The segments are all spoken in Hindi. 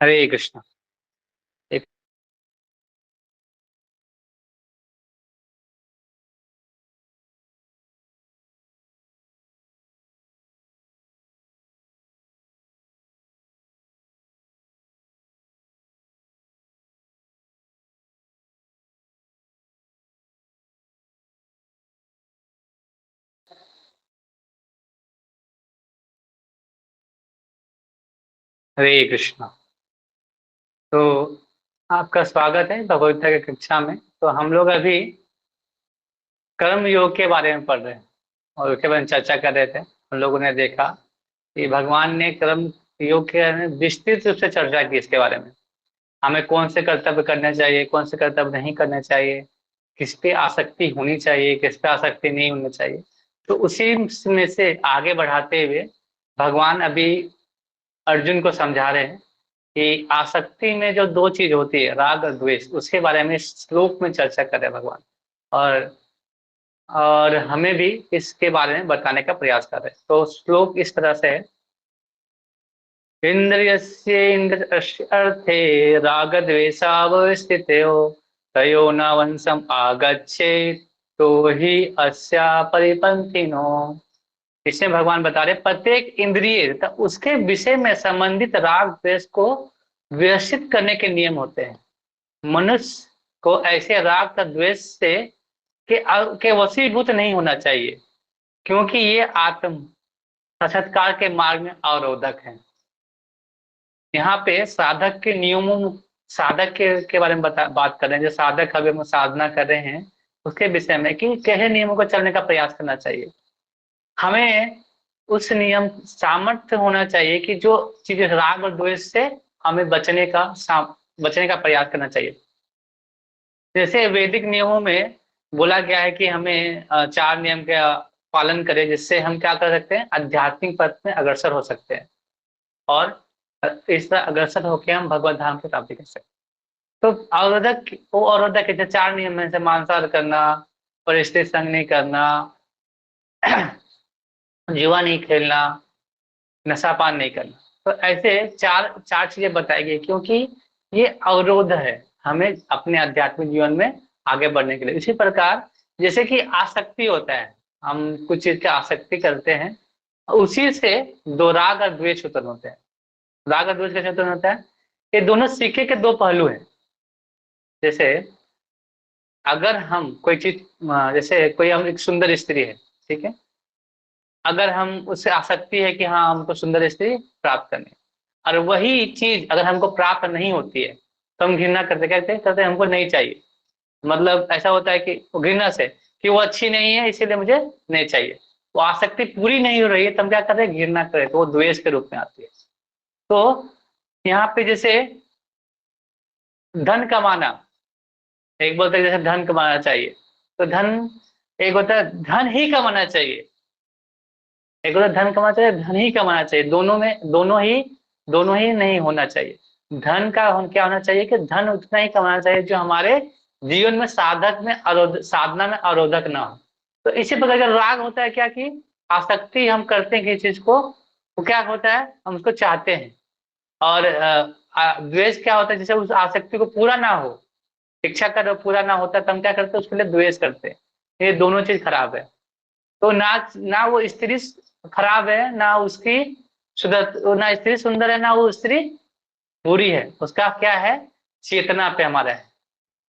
हरे कृष्ण। एक हरे कृष्ण। तो आपका स्वागत है भगवद गीता की कक्षा में। तो हम लोग अभी कर्म योग के बारे में पढ़ रहे हैं और उसके बारे में चर्चा कर रहे थे। हम लोगों ने देखा कि भगवान ने कर्म योग के बारे में विस्तृत रूप से चर्चा की। इसके बारे में हमें कौन से कर्तव्य करने चाहिए, कौन से कर्तव्य नहीं करने चाहिए, किस पे आसक्ति होनी चाहिए, किस पे आसक्ति नहीं होनी चाहिए। तो उसी में से आगे बढ़ाते हुए भगवान अभी अर्जुन को समझा रहे हैं कि आसक्ति में जो दो चीज होती है, राग और द्वेष, उसके बारे में इस श्लोक में चर्चा कर रहे हैं भगवान। और हमें भी इसके बारे में बताने का प्रयास कर रहे हैं। तो श्लोक इस तरह से है। इंद्रियस्येन्द्रियस्य अर्थे राग द्वेषावस्थितो तयो न वंशम आगच्छेत् तो ही अस्या परिपंथिनो। इसमें भगवान बता रहे प्रत्येक इंद्रिय तथा उसके विषय में संबंधित राग द्वेष को व्यवस्थित करने के नियम होते हैं। मनुष्य को ऐसे राग का द्वेष से के वशीभूत नहीं होना चाहिए, क्योंकि ये आत्म साक्षात्कार के मार्ग में अवरोधक है। यहाँ पे साधक के नियमों, साधक के बारे में बात कर रहे हैं। जो साधक अभी हम साधना कर रहे हैं उसके विषय में कि कैसे नियमों को चलने का प्रयास करना चाहिए। हमें उस नियम सामर्थ्य होना चाहिए कि जो चीजें राग और द्वेष से हमें बचने का प्रयास करना चाहिए। जैसे वैदिक नियमों में बोला गया है कि हमें चार नियम का पालन करें, जिससे हम क्या कर सकते हैं, आध्यात्मिक पथ में अग्रसर हो सकते हैं और इस तरह अग्रसर होकर हम भगवत धाम की प्राप्ति कर सकते हैं। तो अवरोधक, वो अवरोधक है, चार नियम है, जैसे मांसाहार करना, परिस्थिति संग नहीं करना, जुआ नहीं खेलना, नशा पान नहीं करना। तो ऐसे चार चार चीजें बताई गई, क्योंकि ये अवरोध है हमें अपने आध्यात्मिक जीवन में आगे बढ़ने के लिए। इसी प्रकार जैसे कि आसक्ति होता है, हम कुछ चीज की आसक्ति करते हैं, उसी से दो राग और द्वेष उत्पन्न होते हैं। राग और द्वेष कैसे उत्पन्न होता है? ये दोनों सिक्के के दो पहलू हैं। जैसे अगर हम कोई चीज, जैसे कोई हम एक सुंदर स्त्री है, ठीक है, अगर हम उससे आसक्ति है कि हाँ हमको सुंदर स्त्री प्राप्त करनी है, और वही चीज अगर हमको प्राप्त नहीं होती है तो हम घृणा करते, कहते करते हमको नहीं चाहिए। मतलब ऐसा होता है कि वो घृणा से कि वो अच्छी नहीं है इसीलिए मुझे नहीं चाहिए। वो आसक्ति पूरी नहीं हो रही है तो हम क्या कर रहे हैं, घृणा कर रहे हैं, तो वो द्वेष के रूप में आती है। तो यहाँ पे जैसे धन कमाना, एक बोलते हैं जैसे धन कमाना चाहिए, तो धन, एक होता है धन ही कमाना चाहिए, एक होता है धन कमाना चाहिए, धन ही कमाना चाहिए। दोनों में दोनों ही नहीं होना चाहिए। धन का क्या होना चाहिए कि धन उतना ही कमाना चाहिए जो हमारे जीवन में साधना में अवरोधक ना हो। तो इसी प्रकार का राग होता है क्या कि आसक्ति हम करते हैं किसी चीज को, वो क्या होता है, हम उसको चाहते हैं। और द्वेष क्या होता है, जैसे उस आसक्ति को पूरा ना हो, इच्छा कर पूरा ना होता तो हम क्या करते हैं, उसके लिए द्वेष करते हैं। ये दोनों चीज खराब है। तो ना ना वो स्त्री खराब है, ना उसकी सुंदर, ना स्त्री सुंदर है, ना वो स्त्री बुरी है। उसका क्या है, चेतना पे हमारा है।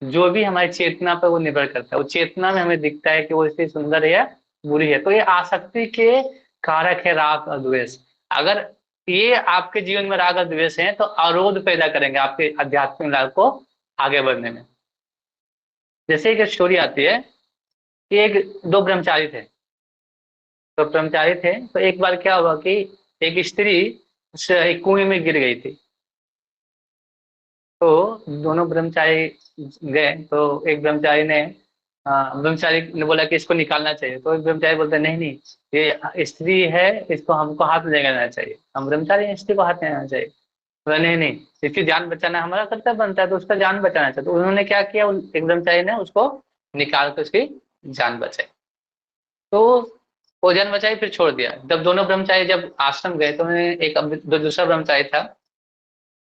जो भी हमारी चेतना पे वो निर्भर करता है। वो चेतना में हमें दिखता है कि वो स्त्री सुंदर है या बुरी है। तो ये आसक्ति के कारक है राग और द्वेष। अगर ये आपके जीवन में राग और द्वेष है तो अवरोध पैदा करेंगे आपके आध्यात्मिक लाभ को आगे बढ़ने में। जैसे एक स्टोरी आती है कि एक दो ब्रह्मचारी थे। तो ब्रह्मचारी थे, तो एक बार क्या हुआ कि एक स्त्री एक कुएं में गिर गई थी। तो दोनों ब्रह्मचारी गए, तो एक ब्रह्मचारी ने बोला कि इसको निकालना चाहिए। तो एक ब्रह्मचारी बोलते नहीं नहीं, ये स्त्री है, इसको हमको हाथ में लेना चाहिए, हम ब्रह्मचारी हैं, स्त्री को हाथ में लेना चाहिए। बोला नहीं नहीं, इसकी जान बचाना हमारा कर्तव्य बनता है, तो उसका जान बचाना चाहिए। तो उन्होंने क्या किया, एक ब्रह्मचारी ने उसको निकाल कर उसकी जान बचाई। तो वो जान बचाई, फिर छोड़ दिया। जब दोनों ब्रह्मचारी जब आश्रम गए तो उन्हें एक दूसरा ब्रह्मचारी था,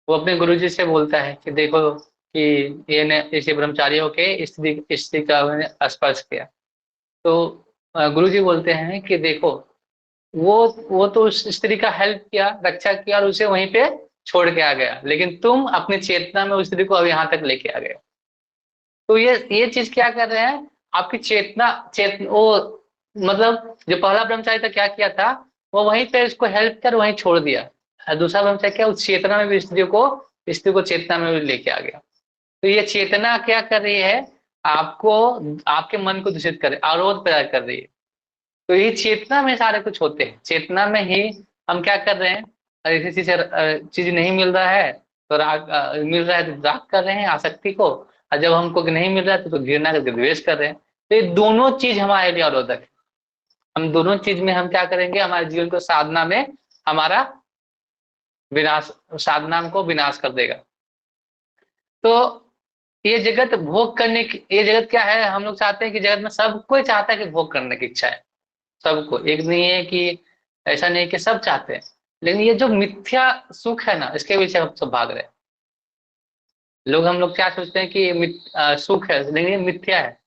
वो अपने गुरुजी से बोलता है कि देखो कि ये ने इसे ब्रह्मचारी होके स्त्री स्त्री का मैंने स्पर्श किया। तो गुरुजी बोलते हैं कि देखो वो वो तो उस स्त्री का हेल्प किया, रक्षा किया और उसे वहीं पे छोड़ के आ गया, लेकिन तुम अपनी चेतना में उस स्त्री को अब यहाँ तक लेके आ गए। तो ये चीज क्या कर रहे हैं, आपकी चेतना वो मतलब जो पहला ब्रह्मचारी था क्या किया था, वो वहीं पे उसको हेल्प कर वहीं छोड़ दिया। और दूसरा ब्रह्मचारी क्या, उस चेतना में भी स्त्री को चेतना में भी लेके आ गया। तो ये चेतना क्या कर रही है, आपको आपके मन को दूषित कर रही है, अवरोध पैदा कर रही है। तो ये चेतना में सारे कुछ होते हैं, चेतना में ही हम क्या कर रहे हैं, अगर किसी चीज से चीज नहीं मिल रहा है तो राग, मिल रहा है तो राग कर रहे हैं आसक्ति को, और जब हमको नहीं मिल रहा है तो घृणा करके द्वेष कर रहे हैं। तो ये दोनों चीज हमारे लिए अवरोधक है। हम दोनों चीज में हम क्या करेंगे, हमारे जीवन को साधना में हमारा विनाश, साधना को विनाश कर देगा। तो ये जगत भोग करने की, ये जगत क्या है, हम लोग चाहते हैं कि जगत में सब कोई चाहता है कि भोग करने की इच्छा है सबको, एक नहीं है कि ऐसा नहीं है कि सब चाहते हैं। लेकिन ये जो मिथ्या सुख है ना, इसके पीछे हम सब भाग रहे हैं। लोग हम लोग क्या सोचते हैं कि ये सुख है, लेकिन ये मिथ्या है।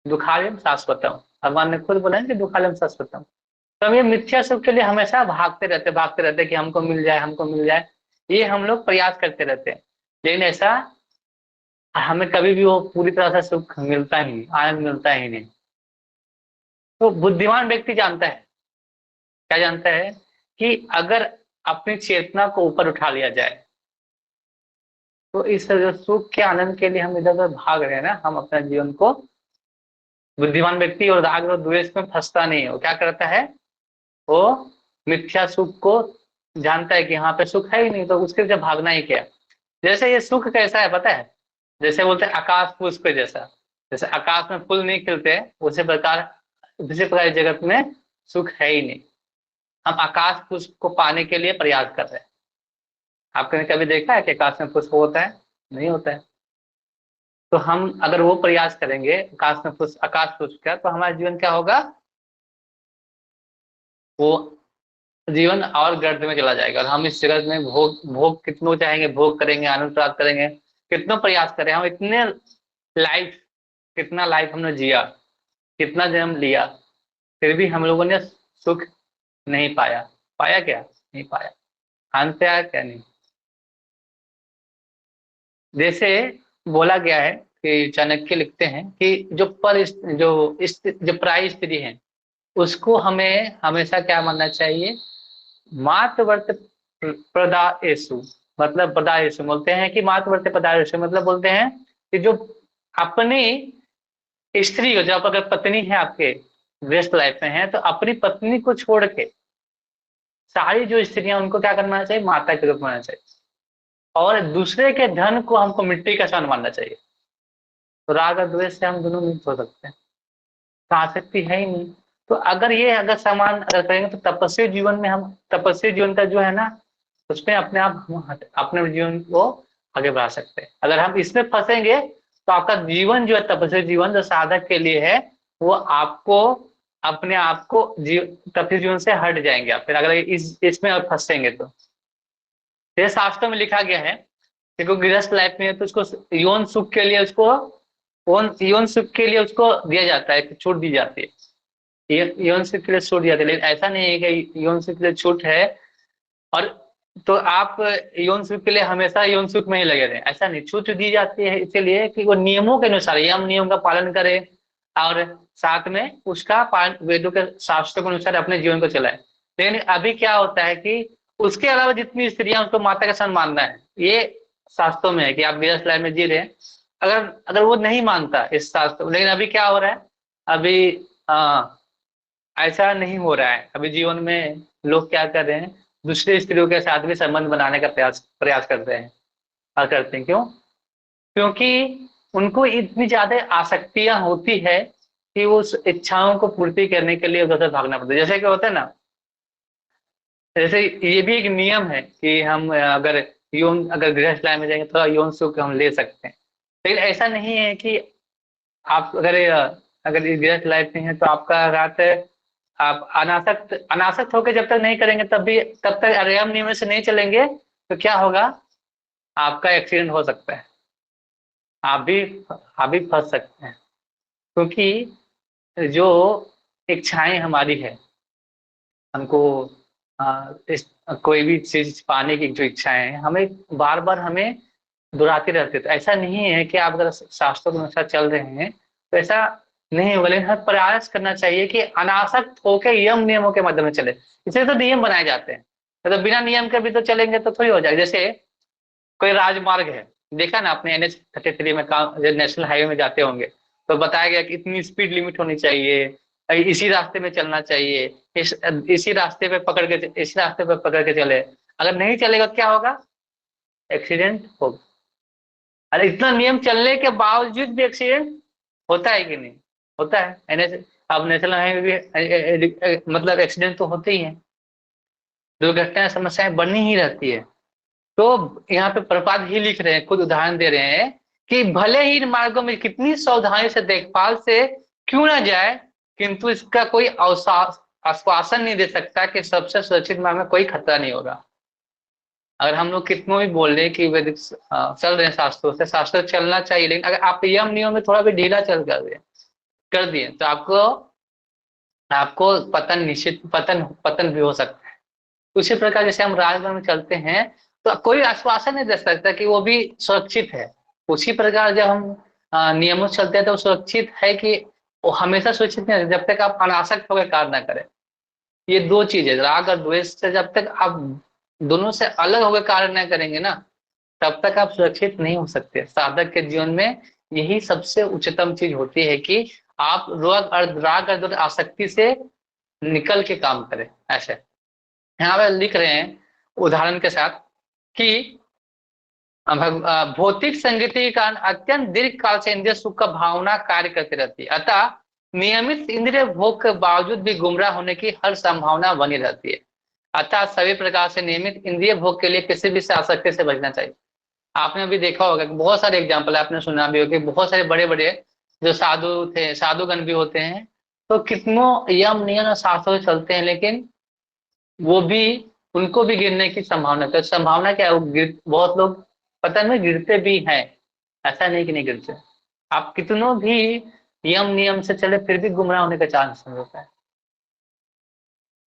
दुखालयम शाश्वतम, भगवान ने खुद बोला है कि दुखालयम शाश्वतम। तो हम ये मिथ्या सुख के लिए हमेशा भागते रहते कि हमको मिल जाए, हमको मिल जाए। ये हम लोग प्रयास करते रहते हैं, लेकिन ऐसा हमें कभी भी वो पूरी तरह से सुख मिलता ही नहीं, आनंद मिलता ही नहीं। तो बुद्धिमान व्यक्ति जानता है, क्या जानता है, कि अगर अपनी चेतना को ऊपर उठा लिया जाए तो इस जो सुख के आनंद के लिए हम इधर उधर भाग रहे हैं ना, हम अपने जीवन को, बुद्धिमान व्यक्ति और राग और द्वेष में फंसता नहीं है। वो क्या करता है, वो मिथ्या सुख को जानता है कि यहाँ पे सुख है ही नहीं, तो उसके पीछे भागना ही क्या। जैसे ये सुख कैसा है पता है, जैसे बोलते हैं आकाश पुष्प जैसा। जैसे आकाश में फूल नहीं खिलते, उसी प्रकार इस जगत में सुख है ही नहीं। हम आकाश पुष्प को पाने के लिए प्रयास कर रहे हैं। आपने कभी देखा है कि आकाश में पुष्प होता है? नहीं होता है। तो हम अगर वो प्रयास करेंगे आकाश पुष्प का, तो हमारा जीवन क्या होगा, वो जीवन और गर्त में चला जाएगा। और हम इस जगत में भोग भोग कितनों चाहेंगे, भोग करेंगे, आनंद प्राप्त करेंगे, कितनों प्रयास करें हम, इतने लाइफ, कितना लाइफ हमने जिया, कितना जन्म लिया, फिर भी हम लोगों ने सुख नहीं पाया। पाया क्या? नहीं पाया। अंत पे आया क्या? नहीं। जैसे बोला गया है कि चाणक्य लिखते हैं कि जो पराई स्त्री है उसको हमें हमेशा क्या मानना चाहिए, मातृवर्त प्रदायसु, मतलब प्रदायसु बोलते हैं कि मातृवर्त प्रदायसु मतलब बोलते हैं कि जो अपनी स्त्री हो, जब अगर पत्नी है आपके, व्यस्त लाइफ में है, तो अपनी पत्नी को छोड़ के सारी जो स्त्रियां उनको क्या करना चाहिए, माता के रूप में मानना चाहिए। और दूसरे के धन को हमको मिट्टी का समान मानना चाहिए। तो राग और द्वेष से हम दोनों मुक्त हो सकते हैं, तो आसक्ति है ही नहीं। तो अगर समान अगर करेंगे तो तपस्वी जीवन में हम, तपस्वी जीवन का जो है ना, उसमें अपने आप हम अपने जीवन को आगे बढ़ा सकते हैं। अगर हम इसमें फंसेंगे तो आपका जीवन जो है, तपस्वी जीवन जो साधक के लिए है, वो आपको अपने आप को तपस्वी जीवन से हट जाएंगे आप, फिर अगर इसमें और फंसेंगे तो। ये शास्त्रों में लिखा गया है कि कोई गृहस्थ लाइफ में है तो उसको यौन सुख के लिए उसको यौन सुख के लिए उसको दिया जाता है, छूट दी जाती है। यौन सुख के लिए छूट दी जाती है, लेकिन ऐसा नहीं है कि यौन सुख के लिए छूट है और तो आप यौन सुख के लिए हमेशा यौन सुख में ही लगे रहे, ऐसा नहीं। छूट दी जाती है इसलिए कि वो नियमों के अनुसार, यम नियम का पालन करे और साथ में उसका पालन वेदों के शास्त्रों के अनुसार अपने जीवन को चलाए। लेकिन अभी क्या होता है कि उसके अलावा जितनी स्त्रियां उसको माता का सन मानना है, ये शास्त्रों में है कि आप गृहस्थ लाइफ में जी रहे हैं। अगर अगर वो नहीं मानता इस शास्त्र, लेकिन अभी क्या हो रहा है, अभी ऐसा नहीं हो रहा है। अभी जीवन में लोग क्या कर रहे हैं, दूसरी स्त्रियों के साथ भी संबंध बनाने का प्रयास प्रयास करते हैं। और करते हैं क्यों? क्योंकि उनको इतनी ज्यादा आसक्तियां होती है कि वो उस इच्छाओं को पूर्ति करने के लिए उधर से भागना पड़ता है। जैसे कि होता है ना, जैसे ये भी एक नियम है कि हम अगर गृहस्थ लाइन में जाएंगे तो यौन सुख हम ले सकते हैं। लेकिन ऐसा नहीं है कि आप अगर इस गृहस्थ लाइफ में है तो आपका रात, आप अनासक्त अनासक्त होकर जब तक नहीं करेंगे तब तक अयम नियम से नहीं चलेंगे तो क्या होगा, आपका एक्सीडेंट हो सकता है, आप भी आप भी फंस सकते हैं। क्योंकि जो इच्छाएं हमारी है, हमको इस कोई भी चीज पाने की जो इच्छाएं हैं, हमें बार बार हमें दुराते रहते। तो ऐसा नहीं है कि आप अगर शास्त्रों के अनुसार चल रहे हैं तो ऐसा नहीं होगा, लेकिन हमें प्रयास करना चाहिए कि अनासक्त होकर यम नियमों के माध्यम में चले। इसलिए तो नियम बनाए जाते हैं, तो बिना नियम के भी तो चलेंगे तो थोड़ी हो जाएगा। जैसे कोई राजमार्ग है, देखा ना आपने NH 33 में, काम नेशनल हाईवे में जाते होंगे तो बताया गया कि इतनी स्पीड लिमिट होनी चाहिए, इसी रास्ते में चलना चाहिए, इसी रास्ते पे पकड़ के, इसी रास्ते पे पकड़ के चले। अगर नहीं चलेगा तो क्या होगा? एक्सीडेंट होगा। अरे इतना नियम चलने के बावजूद भी एक्सीडेंट होता है कि नहीं? होता है। NH, अब नेशनल हाईवे भी मतलब एक्सीडेंट तो होते ही हैं, दुर्घटनाएं समस्याएं बनी ही रहती है। तो यहाँ पे प्रपात ही लिख रहे हैं, खुद उदाहरण दे रहे हैं कि भले ही इन मार्गों में कितनी सावधानी से देखभाल से क्यों ना जाए, किंतु इसका कोई आश्वासन नहीं दे सकता कि सबसे सुरक्षित मार्ग में कोई खतरा नहीं होगा। अगर हम लोग कितनों भी बोल रहे हैं कि वैदिक चल रहे हैं शास्त्रों से, शास्त्र चलना चाहिए, लेकिन अगर आप यम नियम में थोड़ा भी ढीला चल कर दिए तो आपको आपको पतन निश्चित, पतन भी हो सकता है। उसी प्रकार जैसे हम राजमार्ग में चलते हैं तो कोई आश्वासन नहीं दे सकता कि वो भी सुरक्षित है। उसी प्रकार जब हम नियमों से चलते हैं तो सुरक्षित है कि वो हमेशा सुरक्षित नहीं है जब तक आप अनासक्त होकर कार्य ना करें। ये दो चीजें, राग और द्वेष से जब तक आप दोनों से अलग होकर कार्य ना करेंगे ना, तब तक आप सुरक्षित नहीं हो सकते। साधक के जीवन में यही सबसे उच्चतम चीज होती है कि आप राग और द्वेष आसक्ति से निकल के काम करें। ऐसे यहाँ पे लिख रहे हैं उदाहरण के साथ कि भौतिक संगति के कारण अत्यंत दीर्घ काल से इंद्रिय सुख का भावना कार्य करती रहती है, अतः नियमित इंद्रिय भोग के बावजूद भी गुमराह होने की हर संभावना बनी रहती है। अतः सभी प्रकार से नियमित इंद्रिय भोग के लिए किसी भी आसक्ति से बचना चाहिए। आपने अभी देखा होगा कि बहुत सारे एग्जाम्पल आपने सुना भी होगा कि बहुत सारे बड़े बड़े जो साधु थे, साधुगण भी होते हैं, तो कितनों यम नियम और शास्त्रों से चलते हैं, लेकिन वो भी, उनको भी गिरने की संभावना। तो संभावना क्या है? बहुत लोग पतन में गिरते भी हैं, ऐसा नहीं कि नहीं गिरते। आप कितनों भी यम नियम से चले फिर भी गुमराह होने का चांस होता है।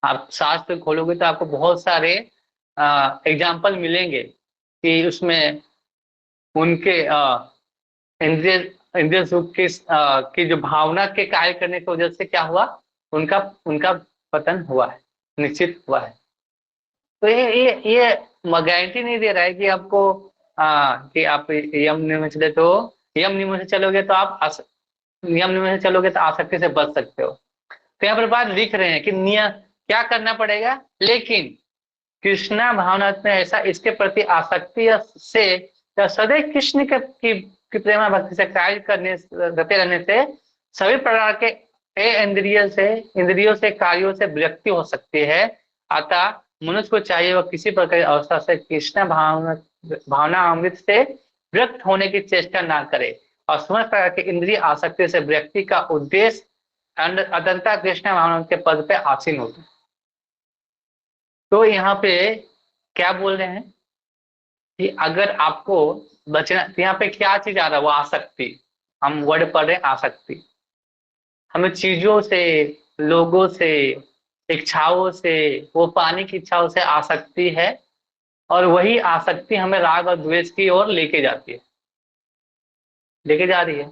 आप शास्त्र खोलोगे तो आपको बहुत सारे एग्जाम्पल मिलेंगे कि उसमें उनके इंद्रिय इंद्रिय सुख की जो भावना के कार्य करने की वजह से क्या हुआ, उनका उनका पतन हुआ है, निश्चित हुआ है। तो ये गारंटी नहीं दे रहा है कि आपको कि आप यम नियम में चले तो, यम नियम से चलोगे तो आप यम नियम से चलोगे तो आसक्ति से बच सकते हो। तो यहाँ पर बात लिख रहे हैं कि नियम क्या करना पड़ेगा, लेकिन कृष्णा भावना में ऐसा इसके प्रति आसक्ति से या सदैव कृष्ण की प्रेमा भक्ति से कार्य करते रहने से सभी प्रकार के इंद्रियों से कार्यों से विरक्ति हो सकती है। अतः मनुष्य को चाहिए वह किसी प्रकार की अवस्था से कृष्ण भावना अमृत से विरक्त होने की चेष्टा ना करे, और समस्त प्रकार की इंद्रिय आसक्ति से व्यक्ति का उद्देश्य अदंता कृष्ण भावना के पद पे आसीन होता है। तो यहाँ पे क्या बोल रहे हैं कि अगर आपको बचना, तो यहाँ पे क्या चीज आ रहा है? वो आसक्ति, हम वर्ड पढ़ रहे हैं आसक्ति। हमें चीजों से, लोगों से, इच्छाओं से, वो पाने की इच्छाओं से आसक्ति है, और वही आसक्ति हमें राग और द्वेष की ओर लेके जाती है, लेके जा रही है।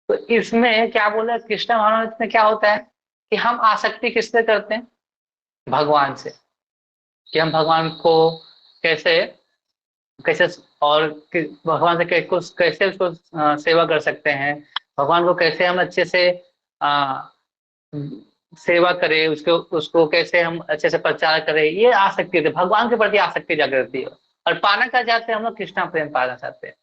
तो इसमें क्या बोल रहे हैं कृष्ण भावना में? क्या होता है कि हम आसक्ति किससे करते हैं? भगवान से। कि हम भगवान को कैसे कैसे और भगवान से कैसे उसको सेवा कर सकते हैं, भगवान को कैसे हम अच्छे से आ, सेवा करें, उसको उसको कैसे हम अच्छे से प्रचार करें, ये आसक्ति है। भगवान के प्रति आसक्ति जागृति है। और पाना क्या चाहते हैं हम लोग? कृष्णा प्रेम पाना चाहते हैं।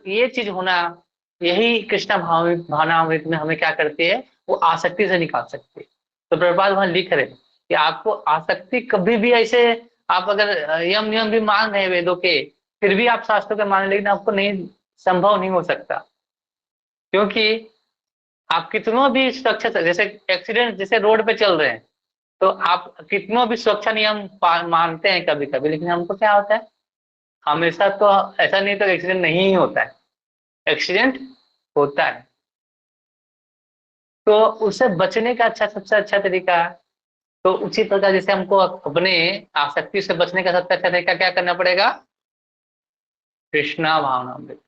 ये चीज होना, यही कृष्णा भावनामृत में हमें क्या करती है? वो आसक्ति से निकाल सकती है। तो प्रभुपाद वहां लिख रहे हैं कि आपको आसक्ति कभी भी ऐसे, आप अगर यम नियम भी मान रहे हैं वेदों के, फिर भी आप शास्त्रों के मान, लेकिन आपको नहीं, संभव नहीं हो सकता। क्योंकि आप कितनों भी सुरक्षा, जैसे एक्सीडेंट, जैसे रोड पे चल रहे हैं, तो आप कितनों भी सुरक्षा नियम मानते हैं कभी कभी, लेकिन हमको क्या होता है? हमेशा तो ऐसा नहीं तो एक्सीडेंट नहीं ही होता है, एक्सीडेंट होता है। तो उससे बचने का सबसे अच्छा तरीका, तो उसी प्रकार जैसे हमको अपने आसक्ति से बचने का सबसे अच्छा तरीका क्या करना पड़ेगा? कृष्णा भावनामृत,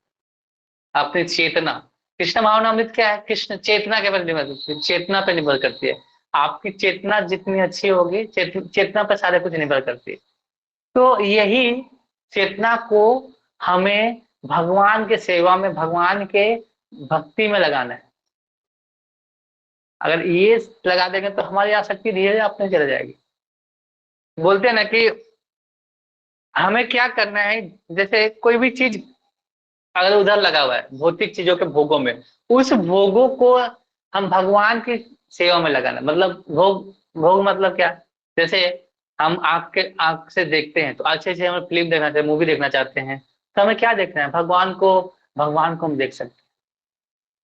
अपनी चेतना। कृष्ण भावनामृत क्या है? कृष्ण चेतना के पर निर्भर करती है, चेतना पे निर्भर करती है। आपकी चेतना जितनी अच्छी होगी, चेतना पर सारे कुछ निर्भर करती है। तो यही चेतना को हमें भगवान के सेवा में, भगवान के भक्ति में लगाना है। अगर ये लगा देंगे तो हमारी आसक्ति धीरे धीरे अपने चले जाएगी। बोलते हैं ना कि हमें क्या करना है, जैसे कोई भी चीज अगर उधर लगा हुआ है भौतिक चीजों के भोगों में, उस भोगों को हम भगवान की सेवा में लगाना। मतलब भोग, भोग मतलब क्या? जैसे हम आंख से देखते हैं तो अच्छे से हमें फिल्म देखना चाहते हैं, मूवी देखना चाहते हैं, तो हमें क्या देखना है? भगवान को। भगवान को हम देख सकते हैं,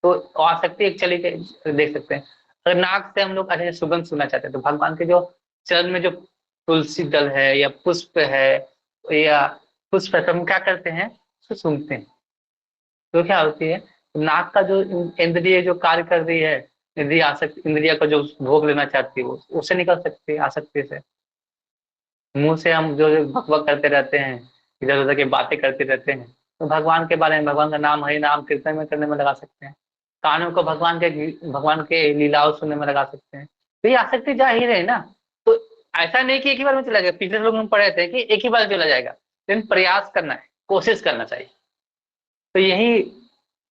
तो आसक्ति एक चली गई, देख सकते हैं। अगर नाक से हम लोग अच्छे से सुगंध सुनना चाहते हैं तो भगवान के जो चरण में जो तुलसी दल है या पुष्प है, या पुष्प है, तो हम क्या करते हैं? उसको सूंघते हैं। तो क्या होती है, नाक का जो इंद्रिय जो कार्य कर रही है, इंद्रिय आसक्ति, इंद्रिय का जो भोग लेना चाहती है वो उससे निकल सकती है आसक्ति से। मुंह से हम जो जो बक बक करते रहते हैं, इधर उधर की बातें करते रहते हैं, तो भगवान के बारे में, भगवान का नाम, हरि नाम कीर्तन में करने में लगा सकते हैं। कानों को भगवान के लीलाओं सुनने में लगा सकते हैं। तो ये आसक्ति जा ही रहे ना। तो ऐसा नहीं कि एक ही बार में चला जाएगा। पिछले लोग हम पढ़े थे कि एक ही बार चला जाएगा, लेकिन प्रयास करना है, कोशिश करना चाहिए। तो यही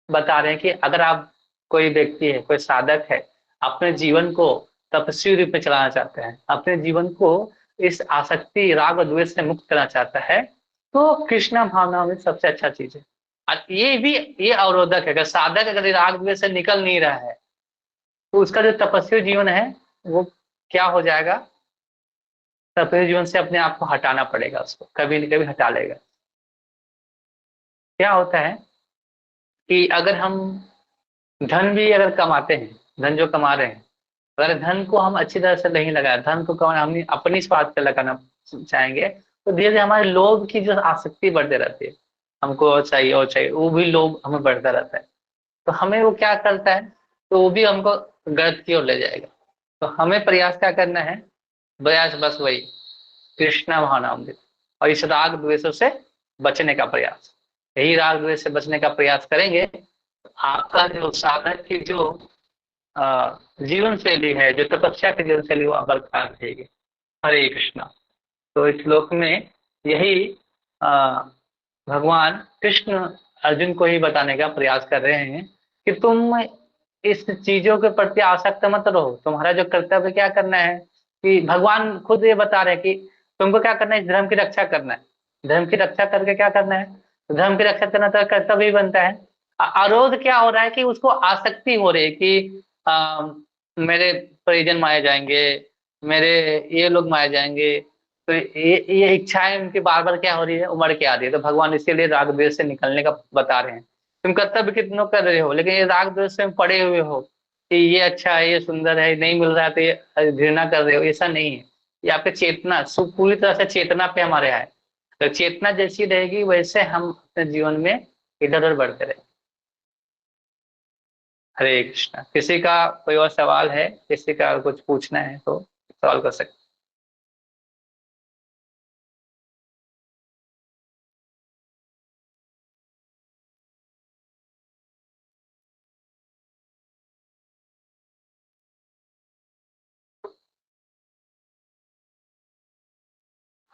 बता रहे हैं कि अगर आप, कोई व्यक्ति है, कोई साधक है, अपने जीवन को तपस्वी रूप में चलाना चाहते हैं, अपने जीवन को इस आसक्ति राग और द्वेष से मुक्त करना चाहता है, तो कृष्णा भावना में सबसे अच्छा चीज है। और ये भी, ये अवरोधक है। अगर साधक अगर राग द्वेष से निकल नहीं रहा है तो उसका जो तपस्वी जीवन है वो क्या हो जाएगा? तपस्वी जीवन से अपने आप को हटाना पड़ेगा, उसको कभी न कभी हटा लेगा। क्या होता है कि अगर हम धन भी अगर कमाते हैं, धन जो कमा रहे हैं, अगर धन को हम अच्छी तरह से नहीं लगाए, धन को कमाना हम अपनी स्वार्थ पे लगाना चाहेंगे, तो धीरे धीरे हमारे लोभ की जो आसक्ति बढ़ते रहती है, हमको और चाहिए और चाहिए, वो भी लोभ हमें बढ़ता रहता है। तो हमें वो क्या करता है, तो वो भी हमको गलत की ओर ले जाएगा। तो हमें प्रयास क्या करना है? प्रयास बस वही, कृष्णा भावनामृत और इस राग द्वेषों से बचने का प्रयास। यही राग द्वेष से बचने का प्रयास करेंगे, आपका जो साधक की जो जीवन शैली है, जो तपस्या की जीवन शैली, वो बरकरार रहेगी। हरे कृष्णा। तो इस श्लोक में यही भगवान कृष्ण अर्जुन को ही बताने का प्रयास कर रहे हैं कि तुम इस चीजों के प्रति आसक्त मत रहो। तुम्हारा जो कर्तव्य क्या करना है, कि भगवान खुद ये बता रहे हैं कि तुमको क्या करना है? इस धर्म की रक्षा करना है। धर्म की रक्षा करके क्या करना है? तो धर्म की रक्षा करना तो कर्तव्य ही बनता है। अवरोध क्या हो रहा है कि उसको आसक्ति हो रही है कि मेरे परिजन मारे जाएंगे, मेरे ये लोग मारे जाएंगे। तो ये इच्छाएं उनकी बार बार क्या हो रही है? उमड़ के आ रही है। तो भगवान इसीलिए राग द्वेष से निकलने का बता रहे हैं। तुम कर्तव्य कितनों कर रहे हो, लेकिन ये राग द्वेष में पड़े हुए हो कि ये अच्छा है, ये सुंदर है, नहीं मिल रहा है तो ये घृणा कर रहे हो। ऐसा नहीं है। ये आपके चेतना पूरी तरह से चेतना पे हमारे आए। तो चेतना जैसी रहेगी वैसे हम अपने जीवन में इधर उधर बढ़ते रहे। हरे कृष्णा। किसी का कोई और सवाल है? किसी का कुछ पूछना है तो सवाल कर सकते।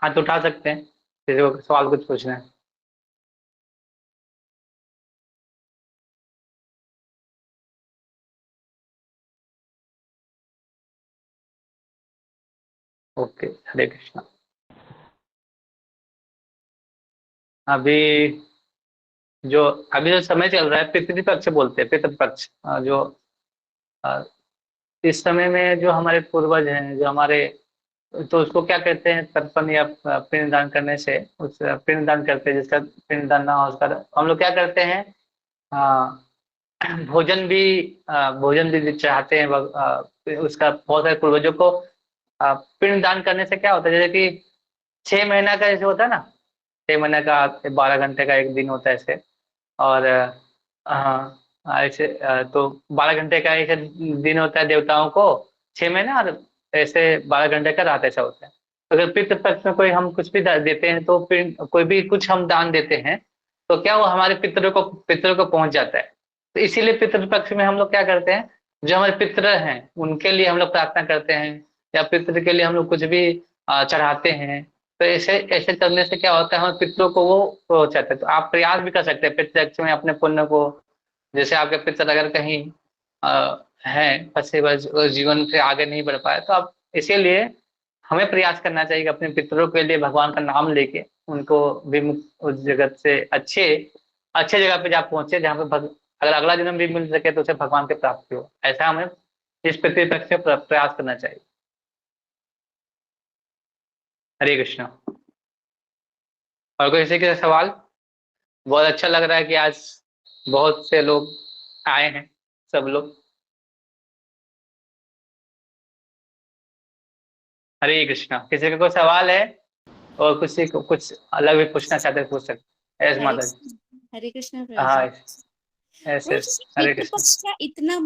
हाथ उठा सकते हैं, किसी को सवाल कुछ पूछना है। ओके, हरे कृष्णा। अभी जो अभी जो समय चल रहा है, पितृपक्ष बोलते हैं, पितृपक्ष। जो अ, इस समय में जो हमारे पूर्वज हैं, जो हमारे, तो उसको क्या कहते हैं? तर्पण या पिंडदान करने से, उस पिंडदान करते हैं, जिसका पिंडदान ना हो उसका हम लोग क्या करते हैं? भोजन भी, भोजन भी चाहते हैं। उसका बहुत सारे पूर्वजों को पिंड दान करने से क्या होता है, जैसे कि 6 महीना का जैसे होता है ना, 6 महीने का 12 घंटे का एक दिन होता है ऐसे। और हाँ, ऐसे तो 12 घंटे का एक दिन होता है देवताओं को 6 महीने, और ऐसे 12 घंटे का रात ऐसा होता है। अगर पितृपक्ष में कोई हम कुछ भी देते हैं, तो फिर कोई भी कुछ हम दान देते हैं, तो क्या वो हमारे पितरों को पहुंच जाता है। तो इसीलिए पितृपक्ष में हम लोग क्या करते हैं, जो हमारे पितृ हैं उनके लिए हम लोग प्रार्थना करते हैं, या पितृ के लिए हम लोग कुछ भी चढ़ाते हैं। तो ऐसे ऐसे करने से क्या होता है, हमारे पितरों को वो पहुंचाते हैं। तो आप प्रयास भी कर सकते हैं पितृपक्ष में अपने पुण्य को, जैसे आपके पितर अगर कहीं हैं फंसे हुए जीवन से आगे नहीं बढ़ पाए, तो आप इसीलिए हमें प्रयास करना चाहिए कि अपने पितरों के लिए भगवान का नाम लेके उनको विमुक्त उस जगत से अच्छे अच्छे जगह पे जा पहुंचे, जहाँ पे अगर अगला जन्म भी मिल सके तो उसे भगवान की प्राप्ति हो। ऐसा हमें इस पृथ्वी पर से प्रयास करना चाहिए। हरे कृष्णा। और कोई किसी के सवाल? बहुत अच्छा लग रहा है कि आज बहुत से लोग आए हैं, सब लोग। हरे कृष्णा। किसी का कोई सवाल है और किसी को कुछ अलग भी पूछना चाहते हैं पूछ सकते हैं। यस माता जी। हरे कृष्ण प्रभु हाँ, जी। यस प्रभु यस। जी, हरे पितृ कृष्ण। पक्ष क्या इतना